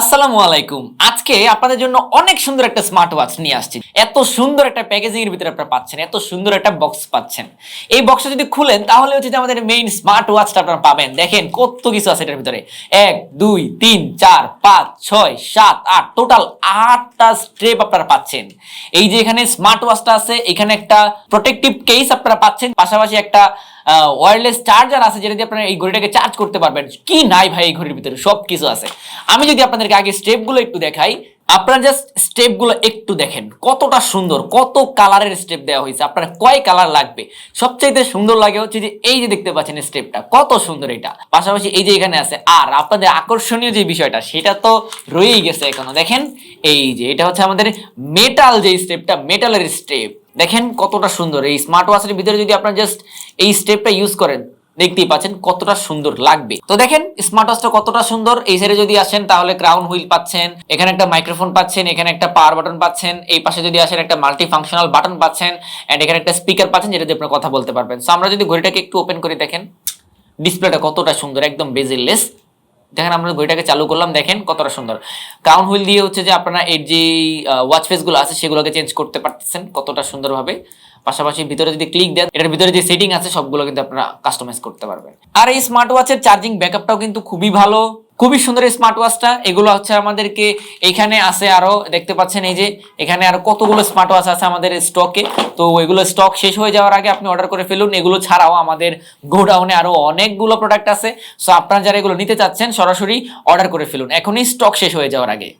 আসসালামু আলাইকুম। আজকে আপনাদের জন্য অনেক সুন্দর একটা স্মার্ট ওয়াচ নিয়ে আসছি। এত সুন্দর একটা প্যাকেজিং এর ভিতরে আপনারা পাচ্ছেন, এত সুন্দর একটা বক্স পাচ্ছেন। এই বক্সটা যদি খুলেন তাহলে হচ্ছে যে আমাদের মেইন স্মার্ট ওয়াচটা আপনারা পাবেন। দেখেন কত কিছু আছে এটার ভিতরে। 1 2 3 4 5 6 7 8 টোটাল 8টা স্ট্রেপ আপনারা পাচ্ছেন। এই যে এখানে স্মার্ট ওয়াচটা আছে, এখানে একটা প্রোটেক্টিভ কেস আপনারা পাচ্ছেন, পাশাপাশি একটা ওয়্যারলেস চার্জার আছে যেটা দিয়ে আপনারা এই ঘড়িটাকে চার্জ করতে পারবেন। কি নাই ভাই এই ঘড়ির ভিতরে, সবকিছু আছে। আমি যদি আপনাদেরকে আগে স্টেপগুলো একটু দেখাই, আপনারা জাস্ট স্টেপগুলো একটু দেখেন কতটা সুন্দর, কত কালারের স্টেপ দেওয়া হয়েছে। আপনার কয় কালার লাগবে, সবচাইতে সুন্দর লাগে হচ্ছে যে এই যে দেখতে পাচ্ছেন স্টেপটা কত সুন্দর। এটা পাশাপাশি এই যে এখানে আছে, আর আপনাদের আকর্ষণীয় যে বিষয়টা সেটা তো রয়েই গেছে এখনো। দেখেন এই যে এটা হচ্ছে আমাদের মেটাল, যে স্টেপটা মেটালের স্টেপ, দেখেন কতটা সুন্দর। এই স্মার্ট ওয়াচের ভিতরে যদি আপনারা জাস্ট এই স্টেপটা ইউজ করেন, দেখতেই পাচ্ছেন কতটা সুন্দর লাগবে। তো দেখেন স্মার্ট ওয়াচটা কতটা সুন্দর। এই সাইডে যদি আসেন তাহলে ক্রাউন হুইল পাচ্ছেন, এখানে একটা মাইক্রোফোন পাচ্ছেন, এখানে একটা পাওয়ার বাটন পাচ্ছেন, এই পাশে যদি আসেন একটা মাল্টি ফাংশনাল বাটন পাচ্ছেন, এন্ড এখানে একটা স্পিকার পাচ্ছেন যেটা দিয়ে আপনারা কথা বলতে পারবেন। সো আমরা যদি ঘড়িটাকে একটু ওপেন করে দেখেন, ডিসপ্লেটা কতটা সুন্দর, একদম বেজেললেস। দেখেন আমরা ঘড়িটাকে চালু করলাম, দেখেন কতটা সুন্দর। ক্রাউন হুইল দিয়ে হচ্ছে যে আপনারা এর যে ওয়াচ ফেস গুলো আছে সেগুলোকে চেঞ্জ করতে পারতেছেন কতটা সুন্দরভাবে। পাশাপাশি ভিতরে যদি ক্লিক দেন, এটার ভিতরে যে সেটিং আছে সবগুলো কিন্তু আপনারা কাস্টমাইজ করতে পারবেন। আর এই স্মার্ট ওয়াচের চার্জিং ব্যাকআপটাও কিন্তু খুবই ভালো, খুবই সুন্দর এই স্মার্ট ওয়াচটা। এগুলো হচ্ছে আমাদেরকে এখানে আছে আরো, দেখতে পাচ্ছেন এই যে এখানে আরো কতগুলো স্মার্ট ওয়াচ আছে আমাদের স্টকে। তো এগুলো স্টক শেষ হয়ে যাওয়ার আগে আপনি অর্ডার করে ফেলুন। এগুলো ছাড়াও আমাদের গোডাউনে আরো অনেকগুলো প্রোডাক্ট আছে। সো আপনারা যারা এগুলো নিতে চাচ্ছেন সরাসরি অর্ডার করে ফেলুন, এখনই স্টক শেষ হয়ে যাওয়ার আগে।